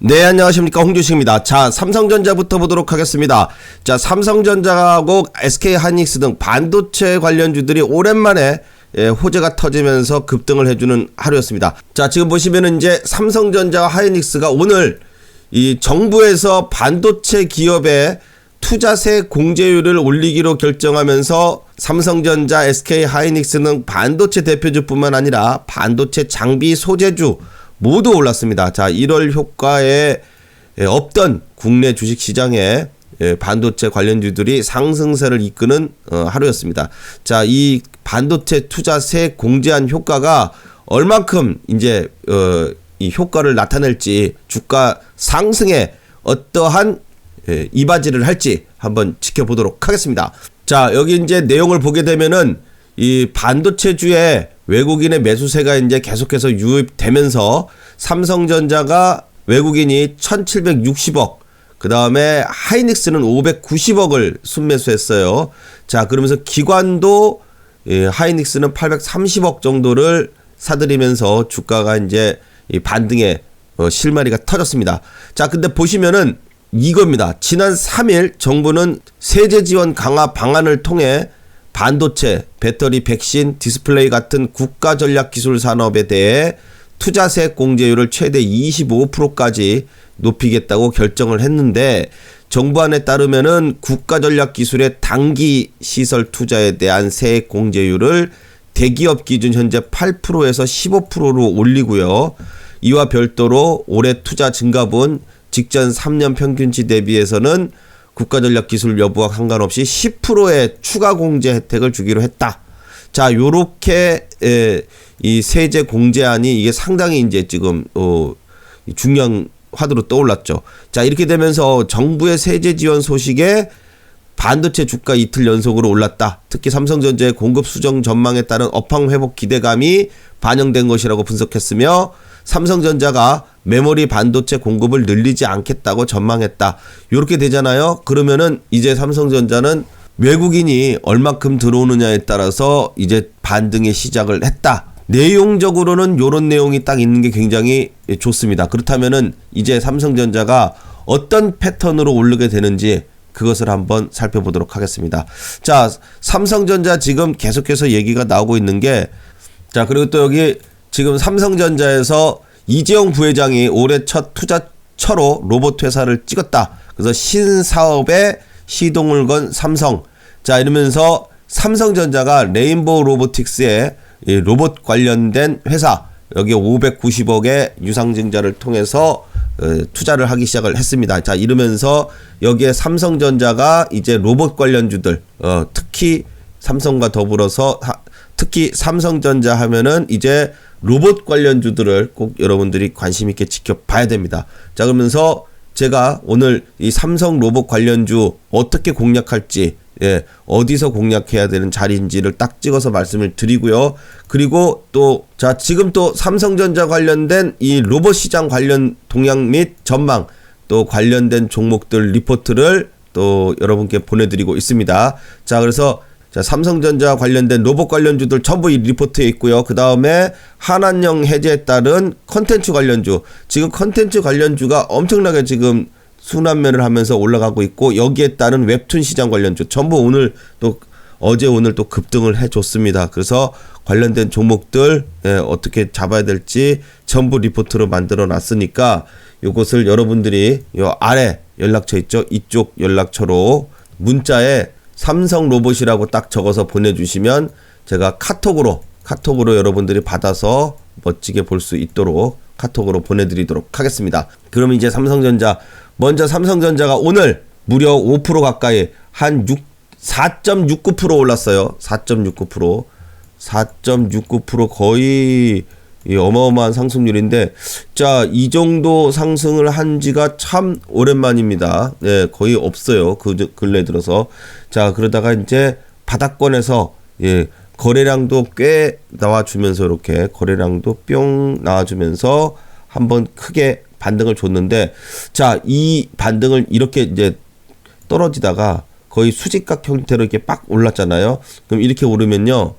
네, 안녕하십니까, 홍주식입니다. 자, 삼성전자부터 보도록 하겠습니다. 자, 삼성전자하고 SK하이닉스 등 반도체 관련주들이 오랜만에 호재가 터지면서 급등을 해주는 하루였습니다. 자, 지금 보시면은 이제 삼성전자와 하이닉스가 오늘 이 정부에서 반도체 기업의 투자세 공제율을 올리기로 결정하면서 삼성전자, SK하이닉스는 반도체 대표주뿐만 아니라 반도체 장비 소재주 모두 올랐습니다. 자, 1월 효과에 없던 국내 주식시장에 반도체 관련주들이 상승세를 이끄는 하루였습니다. 자, 이 반도체 투자세 공제한 효과가 얼만큼 이제 이 효과를 나타낼지, 주가 상승에 어떠한 이바지를 할지 한번 지켜보도록 하겠습니다. 자, 여기 이제 내용을 보게 되면은 이 반도체주에 외국인의 매수세가 이제 계속해서 유입되면서 삼성전자가 외국인이 1760억, 그 다음에 하이닉스는 590억을 순매수했어요. 자, 그러면서 기관도 하이닉스는 830억 정도를 사들이면서 주가가 이제 반등에 실마리가 터졌습니다. 자, 근데 보시면은 이겁니다. 지난 3일 정부는 세제 지원 강화 방안을 통해 반도체, 배터리, 백신, 디스플레이 같은 국가 전략 기술 산업에 대해 투자세 공제율을 최대 25%까지 높이겠다고 결정을 했는데, 정부안에 따르면은 국가 전략 기술의 단기 시설 투자에 대한 세액 공제율을 대기업 기준 현재 8%에서 15%로 올리고요. 이와 별도로 올해 투자 증가분 직전 3년 평균치 대비해서는 국가전략기술 여부와 상관없이 10%의 추가 공제 혜택을 주기로 했다. 자, 요렇게 이 세제 공제안이 이게 상당히 이제 지금 중요한 화두로 떠올랐죠. 자, 이렇게 되면서 정부의 세제 지원 소식에 반도체 주가 이틀 연속으로 올랐다. 특히 삼성전자의 공급 수정 전망에 따른 업황 회복 기대감이 반영된 것이라고 분석했으며, 삼성전자가 메모리 반도체 공급을 늘리지 않겠다고 전망했다. 이렇게 되잖아요. 그러면은 이제 삼성전자는 외국인이 얼마큼 들어오느냐에 따라서 이제 반등의 시작을 했다. 내용적으로는 이런 내용이 딱 있는 게 굉장히 좋습니다. 그렇다면은 이제 삼성전자가 어떤 패턴으로 오르게 되는지 그것을 한번 살펴보도록 하겠습니다. 자, 삼성전자 지금 계속해서 얘기가 나오고 있는 게, 자, 그리고 또 여기 지금 삼성전자에서 이재용 부회장이 올해 첫 투자처로 로봇 회사를 찍었다. 그래서 신사업에 시동을 건 삼성. 자, 이러면서 삼성전자가 레인보우 로보틱스의 로봇 관련된 회사, 여기 590억의 유상증자를 통해서 투자를 하기 시작을 했습니다. 자, 이러면서 여기에 삼성전자가 이제 로봇 관련주들, 특히 삼성과 더불어서 특히 삼성전자 하면은 이제 로봇 관련주들을 꼭 여러분들이 관심 있게 지켜봐야 됩니다. 자, 그러면서 제가 오늘 이 삼성 로봇 관련주 어떻게 공략할지, 어디서 공략해야 되는 자리인지를 딱 찍어서 말씀을 드리고요. 그리고 또, 자, 지금 또 삼성전자 관련된 이 로봇 시장 관련 동향 및 전망, 또 관련된 종목들 리포트를 또 여러분께 보내드리고 있습니다. 자, 그래서 자, 삼성전자 관련된 로봇 관련주들 전부 이 리포트에 있고요. 그 다음에 한한령 해제에 따른 컨텐츠 관련주, 지금 컨텐츠 관련주가 엄청나게 지금 순환매를 하면서 올라가고 있고, 여기에 따른 웹툰 시장 관련주 전부 오늘 또 어제 오늘 또 급등을 해줬습니다. 그래서 관련된 종목들 어떻게 잡아야 될지 전부 리포트로 만들어 놨으니까 이것을 여러분들이 요 아래 연락처 있죠? 이쪽 연락처로 문자에 삼성 로봇이라고 딱 적어서 보내주시면 제가 카톡으로 여러분들이 받아서 멋지게 볼 수 있도록 카톡으로 보내드리도록 하겠습니다. 그럼 이제 삼성전자, 먼저 삼성전자가 오늘 무려 5% 가까이 한 4.69% 올랐어요. 4.69% 거의 어마어마한 상승률인데, 자, 이 정도 상승을 한 지가 참 오랜만입니다. 네, 거의 없어요. 그 근래 들어서. 자, 그러다가 이제 바닥권에서 거래량도 꽤 나와주면서, 이렇게 거래량도 뿅 나와주면서 한번 크게 반등을 줬는데, 자, 이 반등을 이렇게 이제 떨어지다가 거의 수직각 형태로 이렇게 빡 올랐잖아요. 그럼 이렇게 오르면요,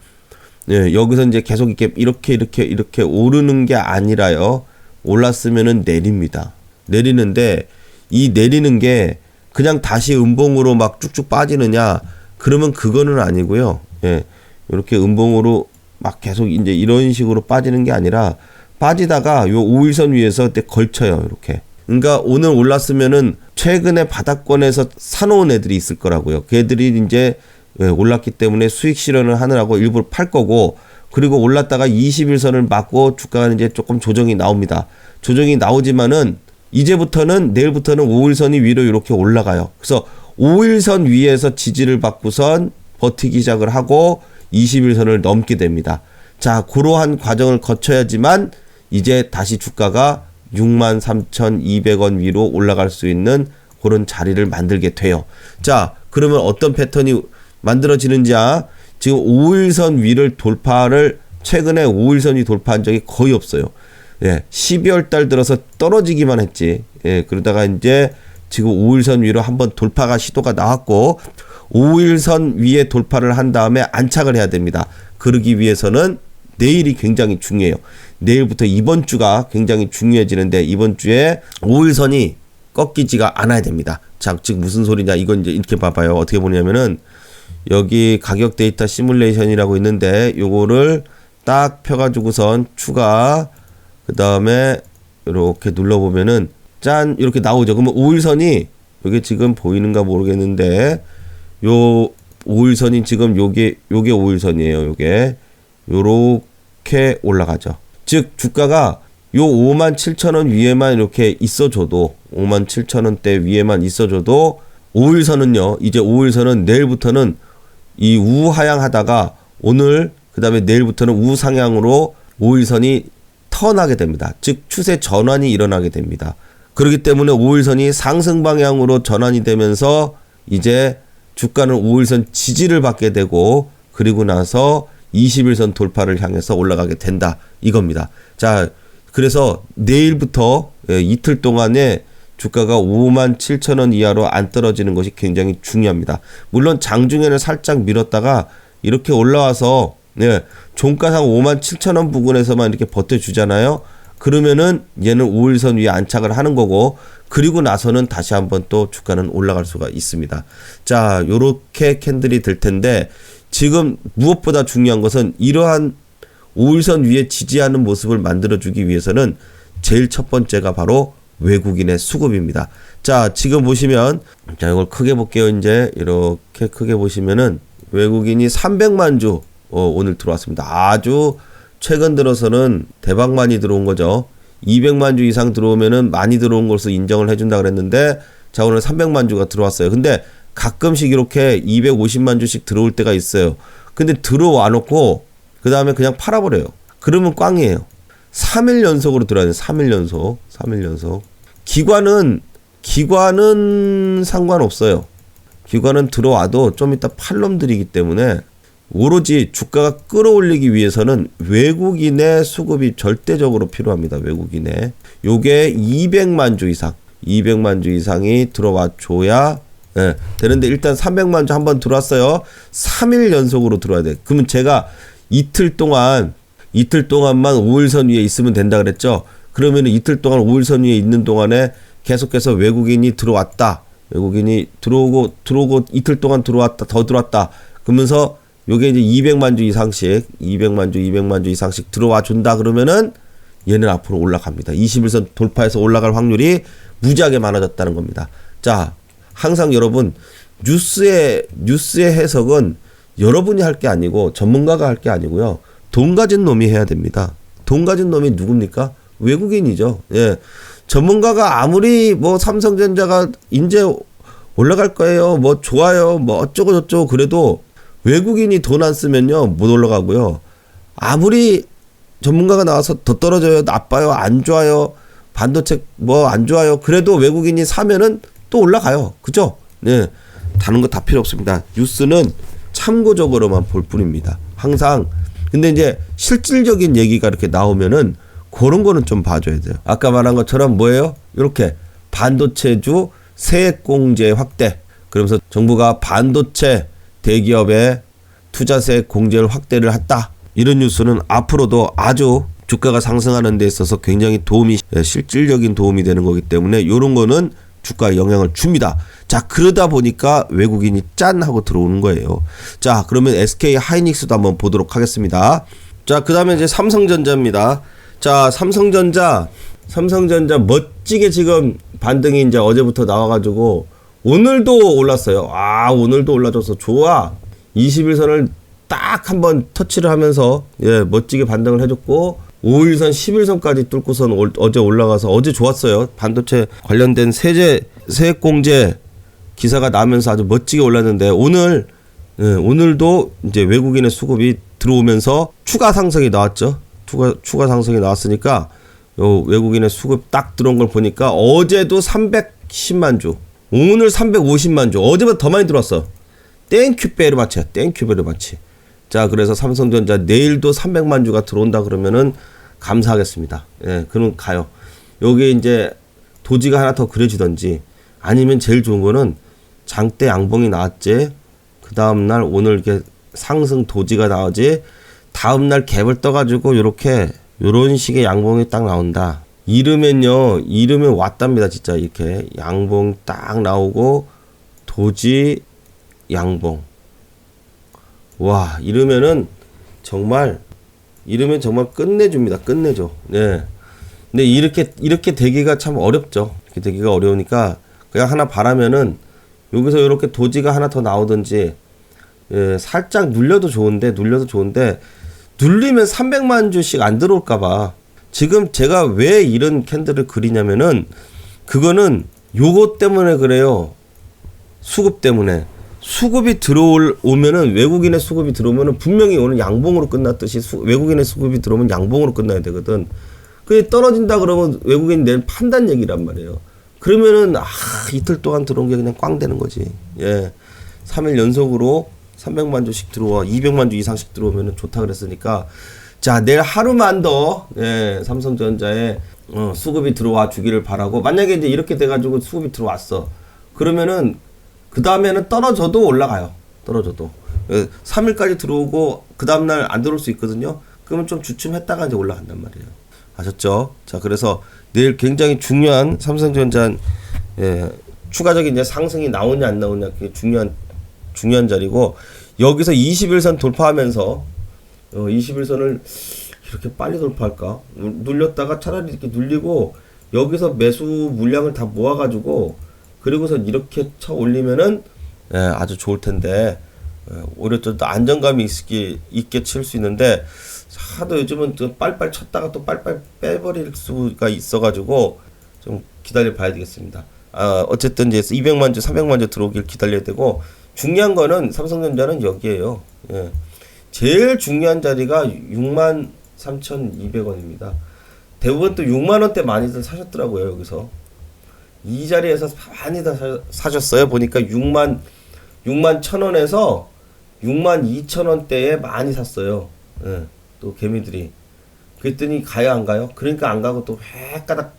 예, 여기서 이제 계속 이렇게 오르는 게 아니라요, 올랐으면은 내립니다. 내리는데 이 내리는 게 그냥 다시 음봉으로 막 쭉쭉 빠지느냐? 그러면 그거는 아니고요. 예. 이렇게 음봉으로 막 계속 이제 이런 식으로 빠지는 게 아니라 빠지다가 요 5일선 위에서 걸쳐요. 이렇게. 그러니까 오늘 올랐으면은 최근에 바닥권에서 사놓은 애들이 있을 거라고요. 그 애들이 이제 올랐기 때문에 수익 실현을 하느라고 일부러 팔 거고, 그리고 올랐다가 21선을 맞고 주가가 이제 조금 조정이 나옵니다. 조정이 나오지만은 이제부터는 내일부터는 5일선이 위로 이렇게 올라가요. 그래서 5일선 위에서 지지를 받고선 버티기 시작을 하고 21선을 넘게 됩니다. 자, 그러한 과정을 거쳐야지만 이제 다시 주가가 63,200원 위로 올라갈 수 있는 그런 자리를 만들게 돼요. 자, 그러면 어떤 패턴이 만들어지는지야. 지금 5일선 위를 돌파를 최근에 5일선이 돌파한 적이 거의 없어요. 예, 12월 달 들어서 떨어지기만 했지. 예, 그러다가 이제 지금 5일선 위로 한번 돌파가 시도가 나왔고 5일선 위에 돌파를 한 다음에 안착을 해야 됩니다. 그러기 위해서는 내일이 굉장히 중요해요. 내일부터 이번 주가 굉장히 중요해지는데 이번 주에 5일선이 꺾이지가 않아야 됩니다. 자, 즉 무슨 소리냐? 이건 이제 이렇게 봐봐요. 어떻게 보냐면은 여기 가격 데이터 시뮬레이션이라고 있는데 요거를 딱 펴가지고선 추가 그 다음에 이렇게 눌러보면은 짠 이렇게 나오죠. 그러면 5일선이 여기 지금 보이는가 모르겠는데 요 5일선이 지금 요게 5일선이에요. 요게 요렇게 올라가죠. 즉 주가가 요 57,000원 위에만 이렇게 있어줘도 57,000원대 위에만 있어줘도 5일선은요. 이제 5일선은 내일부터는 이 우하향 하다가 오늘 그 다음에 내일부터는 우상향으로 5일선이 턴하게 됩니다. 즉 추세 전환이 일어나게 됩니다. 그렇기 때문에 5일선이 상승 방향으로 전환이 되면서 이제 주가는 5일선 지지를 받게 되고 그리고 나서 21선 돌파를 향해서 올라가게 된다. 이겁니다. 자, 그래서 내일부터 이틀 동안에 주가가 57,000원 이하로 안 떨어지는 것이 굉장히 중요합니다. 물론 장중에는 살짝 밀었다가 이렇게 올라와서 종가상 57,000원 부근에서만 이렇게 버텨주잖아요. 그러면은 얘는 5일선 위에 안착을 하는 거고 그리고 나서는 다시 한번 또 주가는 올라갈 수가 있습니다. 자, 요렇게 캔들이 될 텐데 지금 무엇보다 중요한 것은 이러한 5일선 위에 지지하는 모습을 만들어주기 위해서는 제일 첫 번째가 바로 외국인의 수급입니다. 자, 지금 보시면 자, 이걸 크게 볼게요. 이제 이렇게 크게 보시면은 외국인이 300만 주 오늘 들어왔습니다. 아주 최근 들어서는 대박 많이 들어온 거죠. 200만 주 이상 들어오면은 많이 들어온 것으로 인정을 해준다 그랬는데 자, 오늘 300만 주가 들어왔어요. 근데 가끔씩 이렇게 250만 주씩 들어올 때가 있어요. 근데 들어와 놓고 그 다음에 그냥 팔아버려요. 그러면 꽝이에요. 3일 연속으로 들어야 돼요. 3일 연속. 기관은 상관없어요. 기관은 들어와도 좀 이따 팔 놈들이기 때문에 오로지 주가가 끌어올리기 위해서는 외국인의 수급이 절대적으로 필요합니다. 외국인의. 요게 200만 주 이상이 들어와 줘야 되는데 일단 300만 주 한번 들어왔어요. 3일 연속으로 들어와야 돼. 그러면 제가 이틀 동안만 5일선 위에 있으면 된다 그랬죠. 그러면 이틀 동안 5일선 위에 있는 동안에 계속해서 외국인이 들어왔다. 외국인이 들어오고 이틀 동안 더 들어왔다. 그러면서 요게 이제 200만 주 이상씩 들어와 준다 그러면은 얘는 앞으로 올라갑니다. 21선 돌파해서 올라갈 확률이 무지하게 많아졌다는 겁니다. 자, 항상 여러분 뉴스의 해석은 여러분이 할 게 아니고 전문가가 할 게 아니고요. 돈 가진 놈이 해야 됩니다. 돈 가진 놈이 누굽니까? 외국인이죠. 예. 전문가가 아무리 뭐 삼성전자가 이제 올라갈 거예요. 뭐 좋아요. 뭐 어쩌고 저쩌고 그래도 외국인이 돈 안 쓰면요. 못 올라가고요. 아무리 전문가가 나와서 더 떨어져요. 나빠요. 안 좋아요. 반도체 뭐 안 좋아요. 그래도 외국인이 사면은 또 올라가요. 그죠? 네. 다른 거 다 필요 없습니다. 뉴스는 참고적으로만 볼 뿐입니다. 항상. 근데 이제 실질적인 얘기가 이렇게 나오면은 그런 거는 좀 봐줘야 돼요. 아까 말한 것처럼 뭐예요? 이렇게 반도체주 세액공제 확대. 그러면서 정부가 반도체 대기업의 투자세 공제를 확대를 했다. 이런 뉴스는 앞으로도 아주 주가가 상승하는 데 있어서 굉장히 실질적인 도움이 되는 거기 때문에 요런 거는 주가에 영향을 줍니다. 자, 그러다 보니까 외국인이 짠 하고 들어오는 거예요. 자, 그러면 SK 하이닉스도 한번 보도록 하겠습니다. 자, 그 다음에 이제 삼성전자입니다. 자, 삼성전자 멋지게 지금 반등이 이제 어제부터 나와가지고 오늘도 올랐어요. 아, 오늘도 올라줘서 좋아. 21선을 딱 한번 터치를 하면서 멋지게 반등을 해줬고 5일선 10일선까지 뚫고선 어제 올라가서 어제 좋았어요. 반도체 관련된 세액공제 기사가 나면서 아주 멋지게 올랐는데 오늘도 이제 외국인의 수급이 들어오면서 추가 상승이 나왔죠. 추가 상승이 나왔으니까 요 외국인의 수급 딱 들어온 걸 보니까 어제도 310만 주, 오늘 350만 주, 어제보다 더 많이 들어왔어. 땡큐 베르마치야, 땡큐 베르마치. 자, 그래서 삼성전자 내일도 300만 주가 들어온다 그러면은 감사하겠습니다. 예, 그럼 가요. 여기 이제 도지가 하나 더 그려지던지 아니면 제일 좋은 거는 장대 양봉이 나왔지. 그 다음날 오늘 이렇게 상승 도지가 나오지. 다음날 갭을 떠가지고 요런 식의 양봉이 딱 나온다. 이러면 왔답니다. 진짜 이렇게 양봉 딱 나오고 도지 양봉. 와, 이러면 정말 끝내줍니다. 끝내줘. 네. 근데 이렇게 되기가 참 어렵죠. 이렇게 되기가 어려우니까 그냥 하나 바라면은 여기서 이렇게 도지가 하나 더 나오든지 살짝 눌려도 좋은데 눌리면 300만 주씩 안 들어올까봐. 지금 제가 왜 이런 캔들을 그리냐면은 그거는 요거 때문에 그래요. 수급 때문에. 수급이 들어오면은 외국인의 수급이 들어오면은 분명히 오늘 양봉으로 끝났듯이 외국인의 수급이 들어오면 양봉으로 끝나야 되거든. 그게 떨어진다 그러면 외국인이 내일 판단 얘기란 말이에요. 그러면은 이틀 동안 들어온 게 그냥 꽝 되는 거지. 예. 3일 연속으로 300만 주씩 들어와 200만 주 이상씩 들어오면은 좋다 그랬으니까 자, 내일 하루만 더 삼성전자에 수급이 들어와 주기를 바라고 만약에 이제 이렇게 돼가지고 수급이 들어왔어. 그러면은 그 다음에는 떨어져도 올라가요. 떨어져도 3일까지 들어오고 그 다음날 안 들어올 수 있거든요. 그러면 좀 주춤했다가 이제 올라간단 말이에요. 아셨죠? 자, 그래서 내일 굉장히 중요한 삼성전자 추가적인 이제 상승이 나오냐 안 나오냐 그게 중요한 자리고 여기서 21선 돌파하면서 21선을 이렇게 빨리 돌파할까? 눌렸다가 차라리 이렇게 눌리고 여기서 매수 물량을 다 모아가지고 그리고서 이렇게 쳐 올리면은 아주 좋을 텐데 오히려 좀 더 안정감이 있게 칠 수 있는데 하도 요즘은 또 빨빨 쳤다가 또 빨빨 빼버릴 수가 있어가지고 좀 기다려 봐야 되겠습니다. 어쨌든 이제 200만 주, 300만 주 들어오길 기다려야 되고 중요한 거는 삼성전자는 여기에요. 예. 제일 중요한 자리가 63,200원입니다. 대부분 또 6만원대 많이들 사셨더라고요. 여기서 이 자리에서 많이 다 사셨어요. 보니까 6만 1,000원에서 6만 2천원대에 많이 샀어요. 예, 또 개미들이. 그랬더니 가요 안 가요? 그러니까 안 가고 또 획가닥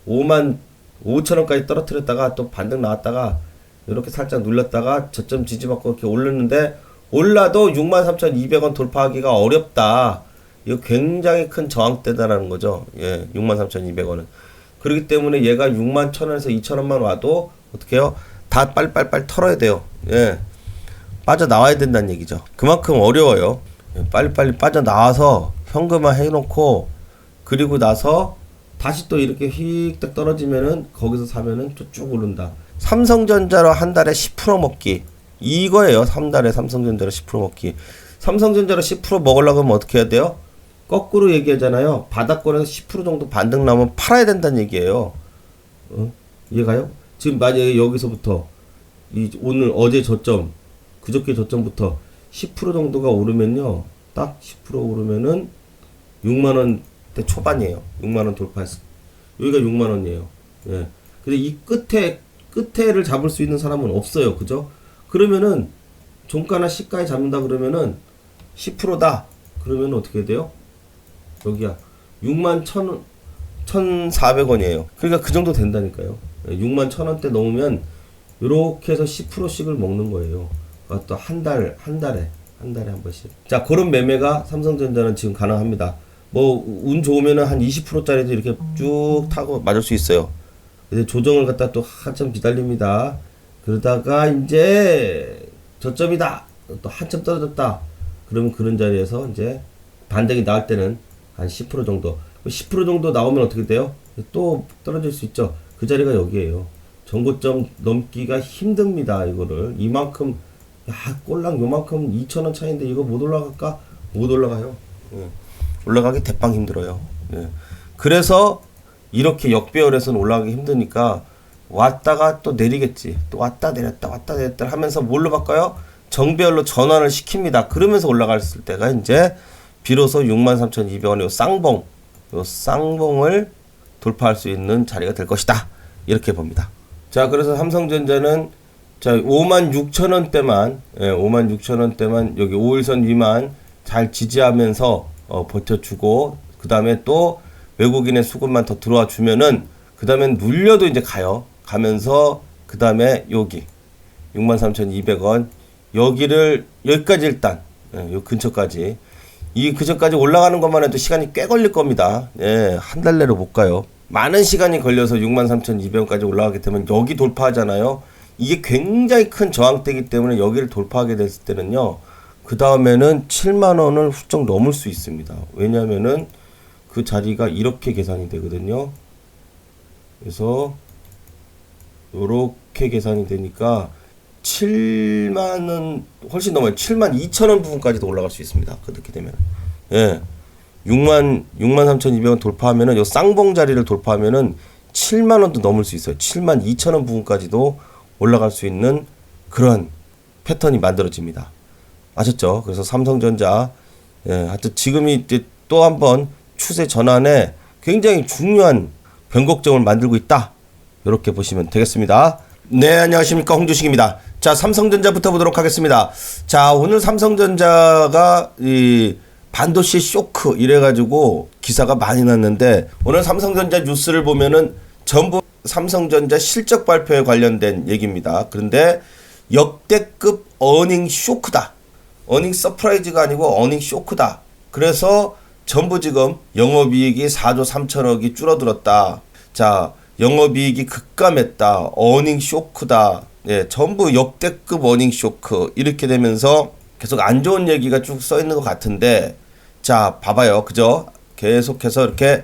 5만 5천원까지 떨어뜨렸다가 또 반등 나왔다가 이렇게 살짝 눌렸다가 저점 지지받고 이렇게 올렸는데 올라도 63,200원 돌파하기가 어렵다. 이거 굉장히 큰 저항대다라는 거죠. 예, 63,200원은. 그렇기 때문에 얘가 61,000원에서 2,000원만 와도 어떻게 해요? 다 빨빨빨 털어야 돼요. 예. 빠져나와야 된다는 얘기죠. 그만큼 어려워요. 빨리빨리 빠져나와서 현금화 해놓고 그리고 나서 다시 또 이렇게 휙딱 떨어지면은 거기서 사면은 쭉 오른다. 삼성전자로 한 달에 10% 먹기. 이거예요. 3달에 삼성전자로 10% 먹기. 삼성전자로 10% 먹으려고 하면 어떻게 해야 돼요? 거꾸로 얘기하잖아요. 바닥권에서 10% 정도 반등 나오면 팔아야 된다는 얘기예요. 이해가요? 지금 만약에 여기서부터 오늘 어제 저점 그저께 저점부터 10% 정도가 오르면요. 딱 10% 오르면은 6만원대 초반이에요. 6만원 돌파했어. 여기가 6만원이에요. 예. 근데 이 끝에를 잡을 수 있는 사람은 없어요. 그죠? 그러면은 종가나 시가에 잡는다 그러면은 10%다. 그러면 어떻게 돼요? 여기야 61,400원이에요. 그러니까 그 정도 된다니까요. 61,000원대 넘으면 요렇게 해서 10%씩을 먹는 거예요. 또 한 달에 한 번씩. 자, 그런 매매가 삼성전자는 지금 가능합니다. 뭐 운 좋으면은 한 20%짜리도 이렇게 쭉 타고 맞을 수 있어요. 근데 조정을 갖다 또 한참 기다립니다. 그러다가 이제 저점이다. 또 한참 떨어졌다. 그러면 그런 자리에서 이제 반등이 나올 때는 한 10% 정도. 10% 정도 나오면 어떻게 돼요? 또 떨어질 수 있죠. 그 자리가 여기에요. 전고점 넘기가 힘듭니다. 이거를 이만큼 꼴랑 요만큼 2,000원 차이인데 이거 못 올라갈까? 못 올라가요. 예. 올라가기 대빵 힘들어요. 예. 그래서 이렇게 역배열에서는 올라가기 힘드니까 왔다가 또 내리겠지. 또 왔다 내렸다 왔다 내렸다 하면서 뭘로 바꿔요? 정배열로 전환을 시킵니다. 그러면서 올라갔을 때가 이제 비로소 63,200원 요 쌍봉을 돌파할 수 있는 자리가 될 것이다. 이렇게 봅니다. 자, 그래서 삼성전자는 자, 56,000원대만 56,000원대만 여기 5일선 위만 잘 지지하면서 버텨주고 그 다음에 또 외국인의 수급만 더 들어와 주면은 그 다음에 눌려도 이제 가면서 그 다음에 여기 63,200원 여기까지 일단 요 근처까지 이 근처까지 올라가는 것만 해도 시간이 꽤 걸릴 겁니다. 예, 한 달 내로 못 가요. 많은 시간이 걸려서 63,200원까지 올라가게 되면 여기 돌파하잖아요. 이게 굉장히 큰 저항대이기 때문에 여기를 돌파하게 됐을 때는요. 그 다음에는 7만원을 훌쩍 넘을 수 있습니다. 왜냐면은 그 자리가 이렇게 계산이 되거든요. 그래서 요렇게 계산이 되니까 7만원 훨씬 넘어요. 72,000원 부분까지도 올라갈 수 있습니다. 그렇게 되면 예, 63,200원 돌파하면은 요 쌍봉 자리를 돌파하면은 7만원도 넘을 수 있어요. 72,000원 부분까지도 올라갈 수 있는 그런 패턴이 만들어집니다. 아셨죠? 그래서 삼성전자 하여튼 지금이 이제 또 한번 추세 전환에 굉장히 중요한 변곡점을 만들고 있다. 이렇게 보시면 되겠습니다. 네, 안녕하십니까, 홍주식입니다. 자, 삼성전자부터 보도록 하겠습니다. 자, 오늘 삼성전자가 이 반도체 쇼크 이래가지고 기사가 많이 났는데 오늘 삼성전자 뉴스를 보면은 전부 삼성전자 실적 발표에 관련된 얘기입니다. 그런데 역대급 어닝 쇼크다. 어닝 서프라이즈가 아니고 어닝 쇼크다. 그래서 전부 지금 영업이익이 4조 3천억이 줄어들었다. 자, 영업이익이 급감했다. 어닝 쇼크다. 예, 전부 역대급 어닝 쇼크. 이렇게 되면서 계속 안 좋은 얘기가 쭉 써 있는 것 같은데, 자, 봐봐요. 그죠? 계속해서 이렇게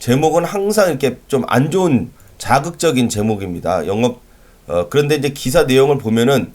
제목은 항상 이렇게 좀 안 좋은 자극적인 제목입니다. 그런데 이제 기사 내용을 보면은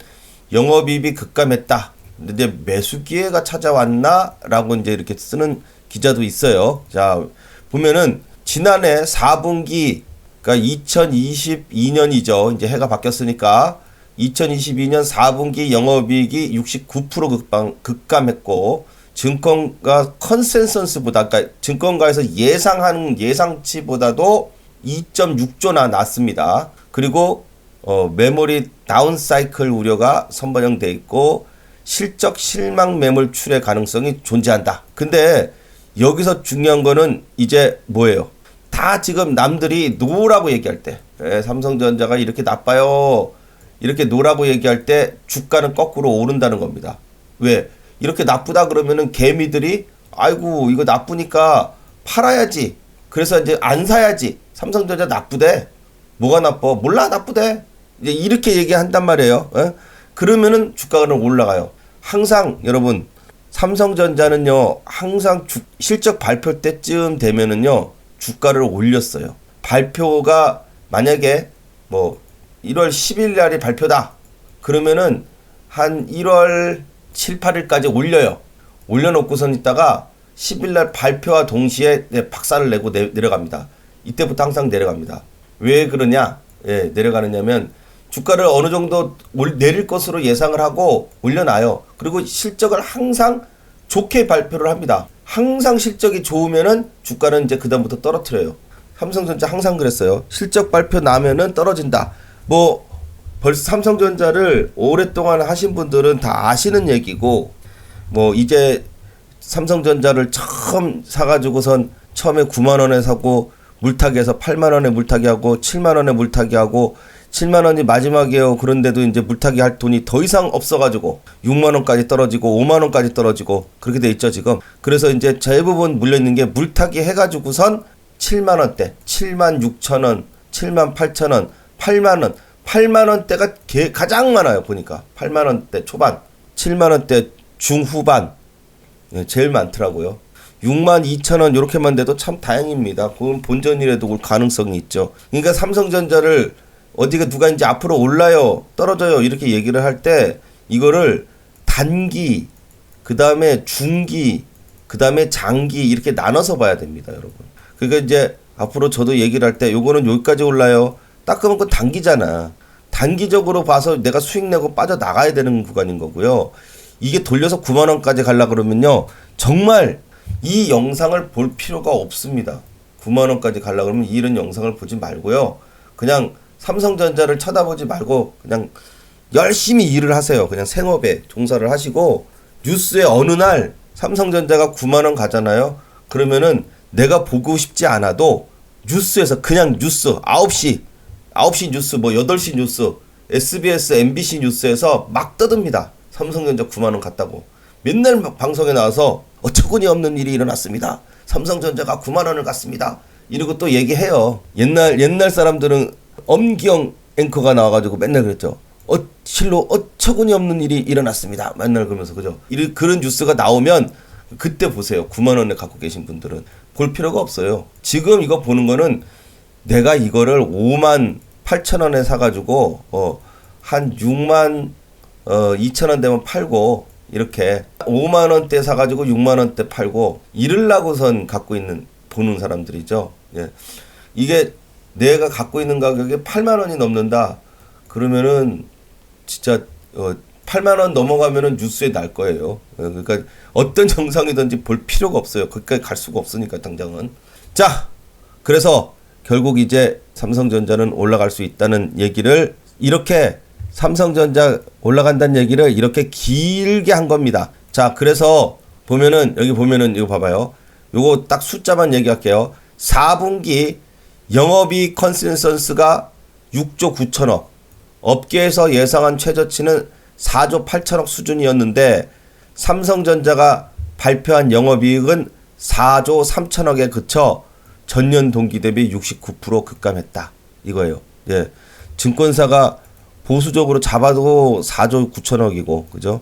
영업이익이 급감했다. 근데 매수 기회가 찾아왔나? 라고 이제 이렇게 쓰는 기자도 있어요. 자, 보면은 지난해 4분기, 그러니까 2022년이죠. 이제 해가 바뀌었으니까 2022년 4분기 영업이익이 69% 급감했고, 증권가 컨센서스보다, 그러니까 증권가에서 예상하는 예상치보다도 2.6조나 낮습니다. 그리고 메모리 다운사이클 우려가 선반영돼 있고 실적 실망 매물 출의 가능성이 존재한다. 근데 여기서 중요한 거는 이제 뭐예요? 다 지금 남들이 노라고 얘기할 때, 삼성전자가 이렇게 나빠요, 이렇게 노라고 얘기할 때 주가는 거꾸로 오른다는 겁니다. 왜? 이렇게 나쁘다 그러면은 개미들이 아이고 이거 나쁘니까 팔아야지. 그래서 이제 안 사야지. 삼성전자 나쁘대. 뭐가 나빠? 몰라, 나쁘대. 이제 이렇게 얘기한단 말이에요. 그러면은 주가는 올라가요. 항상 여러분, 삼성전자는요, 항상 실적 발표 때쯤 되면은요, 주가를 올렸어요. 발표가 만약에 뭐 1월 10일 날이 발표다. 그러면은 한 1월 7, 8일까지 올려요. 올려놓고선 있다가 10일 날 발표와 동시에 박살을 내고 내려갑니다. 이때부터 항상 내려갑니다. 왜 그러냐? 예, 내려가느냐면 주가를 어느 정도 내릴 것으로 예상을 하고 올려놔요. 그리고 실적을 항상 좋게 발표를 합니다. 항상 실적이 좋으면은 주가는 이제 그다음부터 떨어뜨려요. 삼성전자 항상 그랬어요. 실적 발표 나면은 떨어진다. 뭐 벌써 삼성전자를 오랫동안 하신 분들은 다 아시는 얘기고, 뭐 이제 삼성전자를 처음 사가지고선 처음에 9만원에 사고 물타기해서 8만원에 물타기하고 7만원에 물타기하고 7만 원이 마지막이에요. 그런데도 이제 물타기 할 돈이 더 이상 없어가지고 6만 원까지 떨어지고 5만 원까지 떨어지고 그렇게 돼 있죠 지금. 그래서 이제 대부분 물려 있는 게 물타기 해가지고선 7만 원대, 7만 6천 원, 7만 8천 원, 8만 원, 8만 원대가 가장 많아요 보니까. 8만 원대 초반, 7만 원대 중후반, 제일 많더라고요. 6만 2천 원 이렇게만 돼도 참 다행입니다. 그건 본전이라도 올 가능성이 있죠. 그러니까 삼성전자를 어디가 누가 이제 앞으로 올라요, 떨어져요 이렇게 얘기를 할 때 이거를 단기, 그 다음에 중기, 그 다음에 장기 이렇게 나눠서 봐야 됩니다, 여러분. 그러니까 이제 앞으로 저도 얘기를 할 때 요거는 여기까지 올라요. 딱 그러면 그건 단기잖아. 단기적으로 봐서 내가 수익 내고 빠져나가야 되는 구간인 거고요. 이게 돌려서 9만 원까지 가려고 그러면요. 정말 이 영상을 볼 필요가 없습니다. 9만 원까지 가려고 그러면 이런 영상을 보지 말고요. 그냥 삼성전자를 쳐다보지 말고 그냥 열심히 일을 하세요. 그냥 생업에 종사를 하시고 뉴스에 어느 날 삼성전자가 9만 원 가잖아요. 그러면은 내가 보고 싶지 않아도 뉴스에서 그냥 뉴스 9시 뉴스 뭐 8시 뉴스 SBS, MBC 뉴스에서 막 떠듭니다. 삼성전자 9만 원 갔다고. 맨날 방송에 나와서 어처구니 없는 일이 일어났습니다. 삼성전자가 9만 원을 갔습니다. 이러고 또 얘기해요. 옛날 사람들은 엄기영 앵커가 나와가지고 맨날 그랬죠. 실로 어처구니 없는 일이 일어났습니다. 맨날 그러면서 그죠. 그런 뉴스가 나오면 그때 보세요. 9만 원에 갖고 계신 분들은 볼 필요가 없어요. 지금 이거 보는 거는 내가 이거를 5만 8천 원에 사가지고 한 6만 2천 원 되면 팔고 이렇게 5만 원대 사가지고 6만 원대 팔고 이럴라고선 갖고 있는 보는 사람들이죠. 예. 이게 내가 갖고 있는 가격이 8만 원이 넘는다. 그러면은 진짜 8만 원 넘어가면은 뉴스에 날 거예요. 그러니까 어떤 정상이든지 볼 필요가 없어요. 거기까지 갈 수가 없으니까 당장은. 자, 그래서 결국 이제 삼성전자는 올라갈 수 있다는 얘기를 이렇게 삼성전자 올라간다는 얘기를 이렇게 길게 한 겁니다. 자, 그래서 보면은 여기 보면은 이거 봐봐요. 요거 딱 숫자만 얘기할게요. 4분기 영업이익 컨센서스가 6조 9천억. 업계에서 예상한 최저치는 4조 8천억 수준이었는데 삼성전자가 발표한 영업이익은 4조 3천억에 그쳐 전년 동기 대비 69% 급감했다. 이거예요. 예. 증권사가 보수적으로 잡아도 4조 9천억이고, 그죠?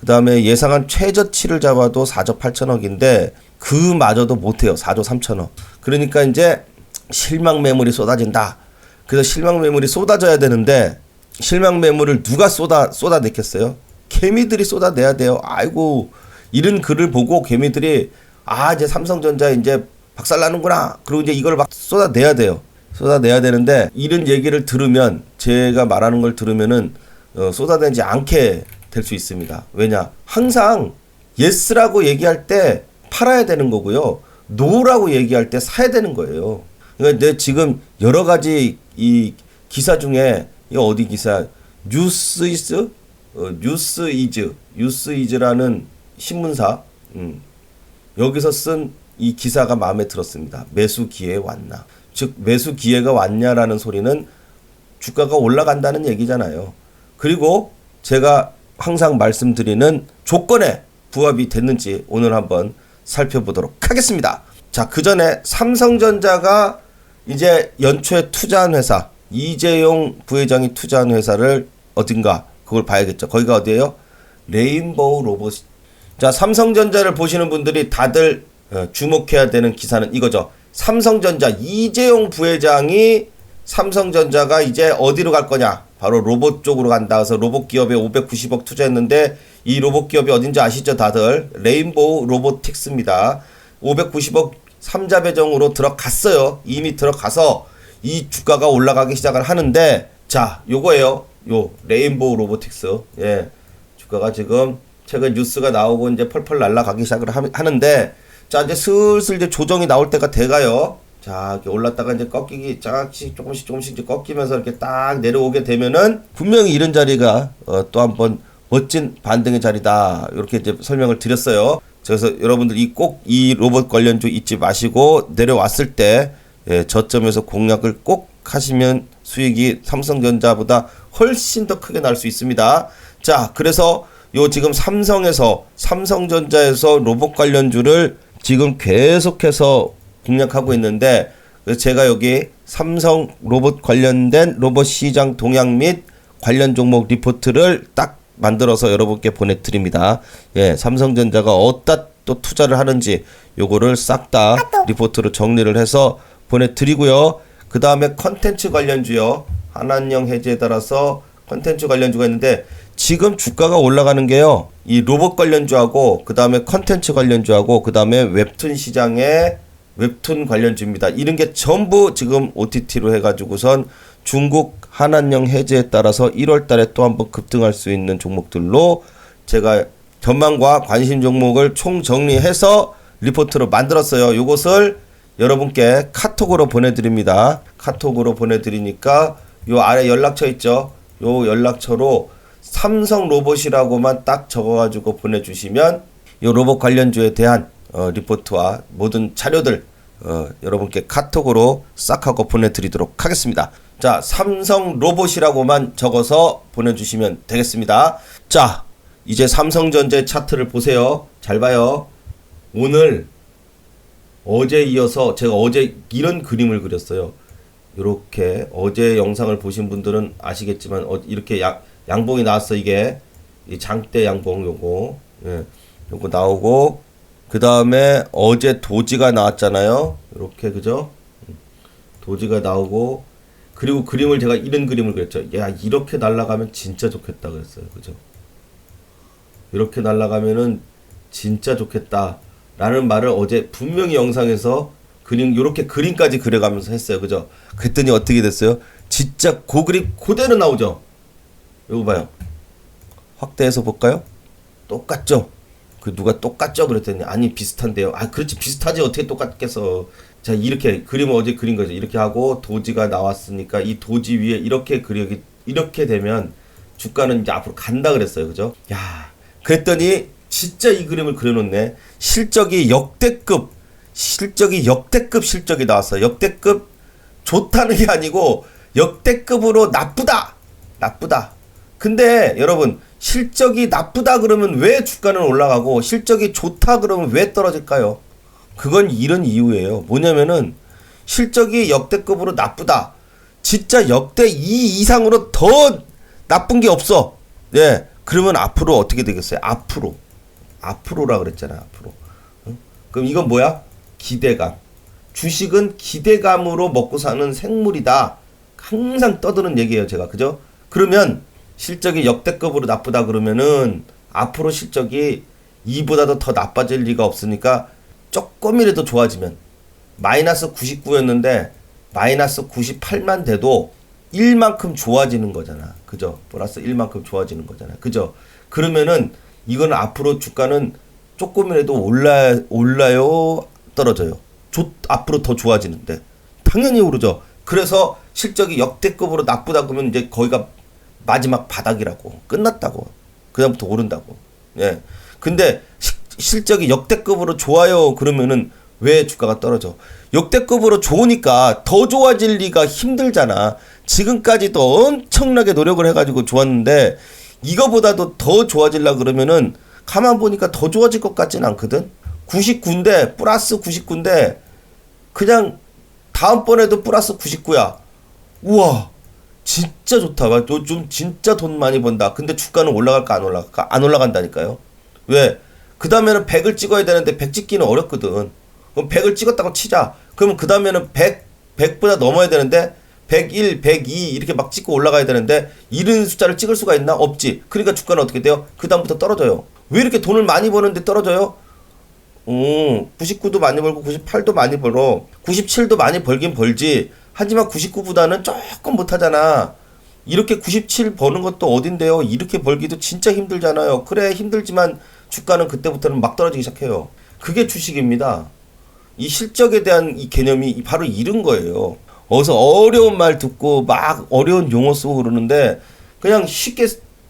그 다음에 예상한 최저치를 잡아도 4조 8천억인데, 그마저도 못해요. 4조 3천억. 그러니까 이제 실망 매물이 쏟아진다. 그래서 실망 매물이 쏟아져야 되는데, 실망 매물을 누가 쏟아냈겠어요? 개미들이 쏟아내야 돼요. 아이고, 이런 글을 보고 개미들이, 이제 삼성전자 이제 박살나는구나. 그리고 이제 이걸 막 쏟아내야 돼요. 쏟아내야 되는데 이런 얘기를 들으면 제가 말하는 걸 들으면은 쏟아내지 않게 될 수 있습니다. 왜냐? 항상 yes라고 얘기할 때 팔아야 되는 거고요. no라고 얘기할 때 사야 되는 거예요. 그러니까 내 지금 여러 가지 이 기사 중에 이 어디 기사 뉴스이즈라는 신문사 여기서 쓴 이 기사가 마음에 들었습니다. 매수 기회 왔나? 즉 매수 기회가 왔냐라는 소리는 주가가 올라간다는 얘기잖아요. 그리고 제가 항상 말씀드리는 조건에 부합이 됐는지 오늘 한번 살펴보도록 하겠습니다. 자, 그 전에 삼성전자가 이제 연초에 투자한 회사, 이재용 부회장이 투자한 회사를 어딘가 그걸 봐야겠죠. 거기가 어디예요? 레인보우 로봇. 자, 삼성전자를 보시는 분들이 다들 주목해야 되는 기사는 이거죠. 삼성전자 이재용 부회장이 삼성전자가 이제 어디로 갈 거냐? 바로 로봇 쪽으로 간다. 그래서 로봇 기업에 590억 투자했는데 이 로봇 기업이 어딘지 아시죠, 다들? 레인보우 로보틱스입니다. 590억 3자 배정으로 들어갔어요. 이미 들어가서 이 주가가 올라가기 시작을 하는데, 자, 요거예요. 요 레인보우 로보틱스. 예. 주가가 지금 최근 뉴스가 나오고 이제 펄펄 날아가기 시작을 하는데, 자, 이제 슬슬 이제 조정이 나올 때가 돼가요. 자, 이렇게 올랐다가 이제 꺾이기, 조금씩 이제 꺾이면서 이렇게 딱 내려오게 되면은, 분명히 이런 자리가, 또 한번 멋진 반등의 자리다. 이렇게 이제 설명을 드렸어요. 그래서 여러분들 꼭 이 로봇 관련주 잊지 마시고, 내려왔을 때, 예, 저점에서 공략을 꼭 하시면 수익이 삼성전자보다 훨씬 더 크게 날 수 있습니다. 자, 그래서 요 지금 삼성전자에서 로봇 관련주를 지금 계속해서 공략하고 있는데, 그래서 제가 여기 삼성 로봇 관련된 로봇 시장 동향 및 관련 종목 리포트를 딱 만들어서 여러분께 보내드립니다. 예, 삼성전자가 어디다 또 투자를 하는지 요거를 싹 다 리포트로 정리를 해서 보내드리고요. 그 다음에 컨텐츠 관련주요. 한한령 해제에 따라서 컨텐츠 관련주가 있는데, 지금 주가가 올라가는 게요, 이 로봇 관련주하고 그 다음에 컨텐츠 관련주하고 그 다음에 웹툰 시장의 웹툰 관련주입니다. 이런 게 전부 지금 OTT로 해가지고선 중국 한한령 해제에 따라서 1월 달에 또 한번 급등할 수 있는 종목들로 제가 전망과 관심 종목을 총 정리해서 리포트로 만들었어요. 요것을 여러분께 카톡으로 보내드립니다. 카톡으로 보내드리니까 요 아래 연락처 있죠? 요 연락처로 삼성 로봇이라고만 딱 적어가지고 보내주시면 요 로봇 관련주에 대한 리포트와 모든 자료들 여러분께 카톡으로 싹 하고 보내드리도록 하겠습니다. 자, 삼성 로봇이라고만 적어서 보내주시면 되겠습니다. 자, 이제 삼성전자 차트를 보세요. 잘 봐요. 오늘 어제 이어서 제가 어제 이런 그림을 그렸어요. 이렇게 어제 영상을 보신 분들은 아시겠지만 이렇게 양봉이 나왔어. 이게 이 장대 양봉 요거, 예, 요거 나오고, 그 다음에 어제 도지가 나왔잖아요. 이렇게, 그죠? 도지가 나오고, 그리고 그림을 제가 이런 그림을 그렸죠. 야, 이렇게 날아가면 진짜 좋겠다 그랬어요. 그죠? 이렇게 날아가면은 진짜 좋겠다 라는 말을 어제 분명히 영상에서 요렇게 그림까지 그려가면서 했어요. 그죠? 그랬더니 어떻게 됐어요? 진짜 그 그림 그대로 나오죠? 이거 봐요. 확대해서 볼까요? 똑같죠? 누가 똑같죠? 그랬더니 아니 비슷한데요. 아, 그렇지, 비슷하지, 어떻게 똑같겠어. 자, 이렇게 그림을 어제 그린 거죠. 이렇게 하고 도지가 나왔으니까 이 도지 위에 이렇게 이렇게 되면 주가는 이제 앞으로 간다 그랬어요. 그죠? 야, 그랬더니 진짜 이 그림을 그려놓네. 실적이 역대급 실적이 나왔어요. 역대급 좋다는 게 아니고 역대급으로 나쁘다. 근데 여러분, 실적이 나쁘다 그러면 왜 주가는 올라가고 실적이 좋다 그러면 왜 떨어질까요? 그건 이런 이유예요. 뭐냐면은 실적이 역대급으로 나쁘다. 진짜 역대 2 이상으로 더 나쁜 게 없어. 예. 그러면 앞으로 어떻게 되겠어요? 앞으로라 그랬잖아요. 앞으로. 응? 그럼 이건 뭐야? 기대감. 주식은 기대감으로 먹고 사는 생물이다. 항상 떠드는 얘기예요, 제가. 그죠? 그러면 실적이 역대급으로 나쁘다 그러면은 앞으로 실적이 이보다도 더 나빠질 리가 없으니까 조금이라도 좋아지면, 마이너스 99였는데 마이너스 98만 돼도 1만큼 좋아지는 거잖아. 그죠? 플러스 1만큼 좋아지는 거잖아. 그죠? 그러면은 이건 앞으로 주가는 조금이라도 올라요? 떨어져요? 앞으로 더 좋아지는데 당연히 오르죠. 그래서 실적이 역대급으로 나쁘다 그러면 이제 거기가 마지막 바닥이라고, 끝났다고, 그다음부터 오른다고. 예. 근데 실적이 역대급으로 좋아요 그러면은 왜 주가가 떨어져? 역대급으로 좋으니까 더 좋아질 리가 힘들잖아. 지금까지도 엄청나게 노력을 해가지고 좋았는데 이거보다도 더 좋아질라 그러면은 가만 보니까 더 좋아질 것 같진 않거든. 99인데 플러스 99인데 그냥 다음번에도 플러스 99야. 우와, 진짜 좋다. 좀 진짜 돈 많이 번다. 근데 주가는 올라갈까 안 올라갈까? 안 올라간다니까요. 왜? 그 다음에는 100을 찍어야 되는데 100 찍기는 어렵거든. 그럼 100을 찍었다고 치자. 그러면 그 다음에는 100보다 넘어야 되는데 101, 102 이렇게 막 찍고 올라가야 되는데 이런 숫자를 찍을 수가 있나? 없지. 그러니까 주가는 어떻게 돼요? 그 다음부터 떨어져요. 왜 이렇게 돈을 많이 버는데 떨어져요? 99도 많이 벌고 98도 많이 벌어. 97도 많이 벌긴 벌지. 하지만 99보다는 조금 못하잖아. 이렇게 97 버는 것도 어딘데요? 이렇게 벌기도 진짜 힘들잖아요. 그래, 힘들지만 주가는 그때부터는 막 떨어지기 시작해요. 그게 주식입니다. 이 실적에 대한 이 개념이 바로 이런 거예요. 어디서 어려운 말 듣고 막 어려운 용어 쓰고 그러는데 그냥 쉽게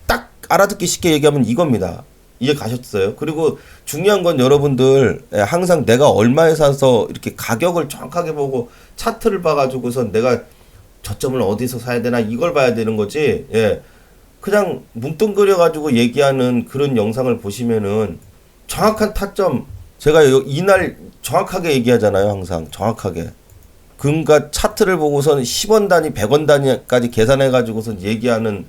딱 알아듣기 쉽게 얘기하면 이겁니다. 이해 가셨어요? 그리고 중요한 건 여러분들 항상 내가 얼마에 사서 이렇게 가격을 정확하게 보고 차트를 봐가지고선 내가 저점을 어디서 사야 되나 이걸 봐야 되는 거지. 예. 그냥 뭉뚱그려 가지고 얘기하는 그런 영상을 보시면은 정확한 타점 제가 이날 정확하게 얘기하잖아요. 항상 정확하게. 그러니까 차트를 보고선 10원 단위, 100원 단위까지 계산해 가지고선 얘기하는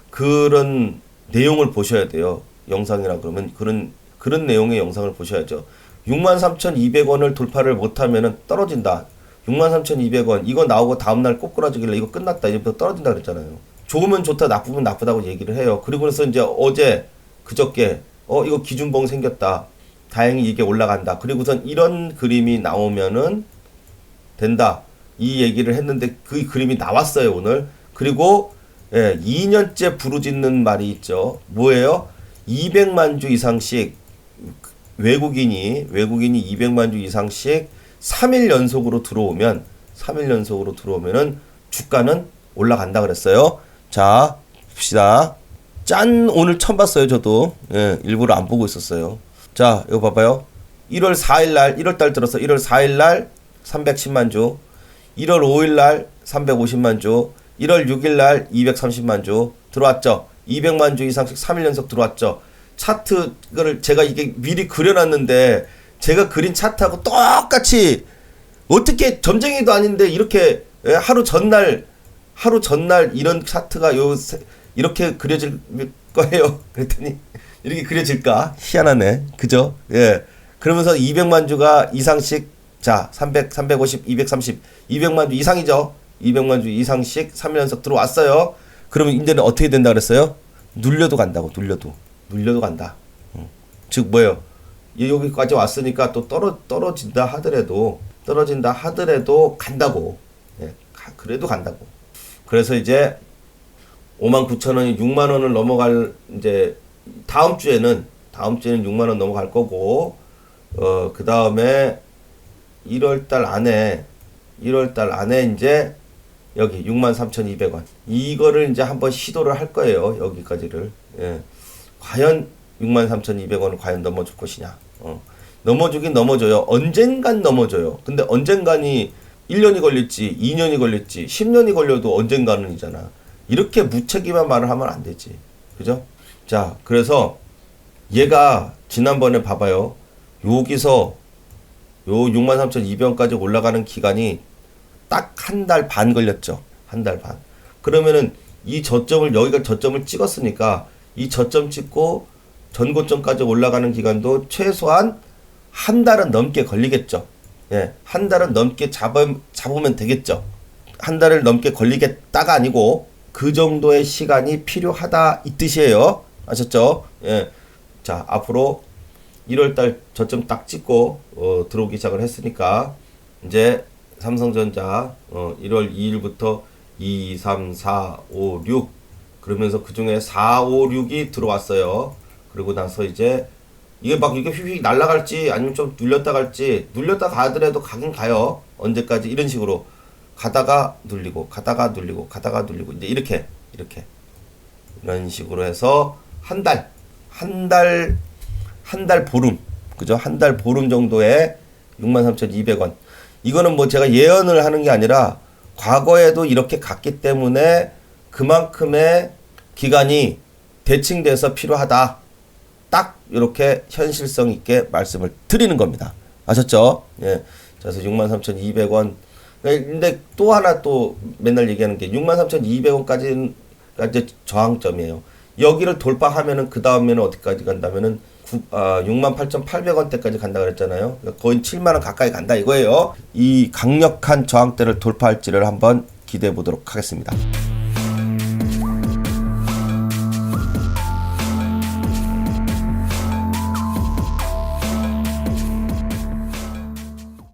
그런 내용을 보셔야 돼요. 영상이라 그러면 그런 내용의 영상을 보셔야죠. 63,200원을 돌파를 못하면은 떨어진다. 63,200원 이거 나오고 다음날 꼬꾸라지길래 이거 끝났다. 이제부터 떨어진다 그랬잖아요. 좋으면 좋다, 나쁘면 나쁘다고 얘기를 해요. 그리고 나서 이제 어제 그저께 이거 기준봉 생겼다. 다행히 이게 올라간다. 그리고선 이런 그림이 나오면은 된다. 이 얘기를 했는데 그 그림이 나왔어요, 오늘. 그리고 2년째 부르짖는 말이 있죠. 뭐예요? 200만 주 이상씩 외국인이 200만 주 이상씩 3일 연속으로 들어오면은 주가는 올라간다 그랬어요. 자, 봅시다. 짠! 오늘 처음 봤어요, 저도. 일부러 안 보고 있었어요. 자, 이거 봐봐요. 1월 4일날, 1월달 들어서 1월 4일날 310만 주, 1월 5일날 350만 주, 1월 6일날 230만 주 들어왔죠. 200만 주 이상씩 3일 연속 들어왔죠. 차트를 제가 이게 미리 그려놨는데 제가 그린 차트하고 똑같이 어떻게 점쟁이도 아닌데 이렇게 하루 전날 이런 차트가 이렇게 그려질 거예요. 그랬더니 이렇게 그려질까? 희한하네. 그죠? 예. 그러면서 200만 주가 이상씩 자, 300, 350, 230, 200만 주 이상이죠. 200만 주 이상씩 3일 연속 들어왔어요. 그러면 이제는 어떻게 된다 그랬어요? 눌려도 간다고. 눌려도 간다. 즉 뭐예요? 여기까지 왔으니까 또 떨어진다 하더라도 간다고. 예, 그래도 간다고. 그래서 이제 59,000원이 6만 원을 넘어갈 이제 다음 주에는 6만 원 넘어갈 거고 그다음에 1월 달 안에 이제 여기 63,200원 이거를 이제 한번 시도를 할 거예요. 여기까지를. 예. 과연 63,200원을 과연 넘어줄 것이냐. 넘어주긴 넘어져요. 언젠간 넘어져요. 근데 언젠간이 1년이 걸릴지 2년이 걸릴지 10년이 걸려도 언젠가는이잖아. 이렇게 무책임한 말을 하면 안 되지. 그죠? 자, 그래서 얘가 지난번에 봐봐요. 여기서 요 63,200원까지 올라가는 기간이 딱 한 달 반 걸렸죠. 한 달 반. 그러면은 이 저점을 여기가 저점을 찍었으니까 이 저점 찍고 전고점까지 올라가는 기간도 최소한 한 달은 넘게 걸리겠죠. 예, 한 달은 넘게 잡으면 되겠죠. 한 달을 넘게 걸리겠다가 아니고 그 정도의 시간이 필요하다 이 뜻이에요. 아셨죠? 예. 자, 앞으로 1월달 저점 딱 찍고 들어오기 시작을 했으니까 이제 삼성전자 1월 2일부터 2, 3, 4, 5, 6 그러면서 그 중에 4, 5, 6이 들어왔어요. 그리고 나서 이제 이게 막 이게 휙휙 날아갈지 아니면 좀 눌렸다 갈지 눌렸다 가더라도 가긴 가요. 언제까지 이런 식으로 가다가 눌리고 이제 이렇게 이런 식으로 해서 한 달 보름 그죠? 한 달 보름 정도에 63,200원 이거는 뭐 제가 예언을 하는 게 아니라 과거에도 이렇게 갔기 때문에 그만큼의 기간이 대칭돼서 필요하다. 딱 이렇게 현실성 있게 말씀을 드리는 겁니다. 아셨죠? 예. 그래서 63,200원. 근데 또 하나 또 맨날 얘기하는 게 63,200원까지는 이제 저항점이에요. 여기를 돌파하면은 그 다음에는 어디까지 간다면은 68,800원대까지 간다 그랬잖아요. 그러니까 거의 7만원 가까이 간다 이거예요. 이 강력한 저항대를 돌파할지를 한번 기대해 보도록 하겠습니다.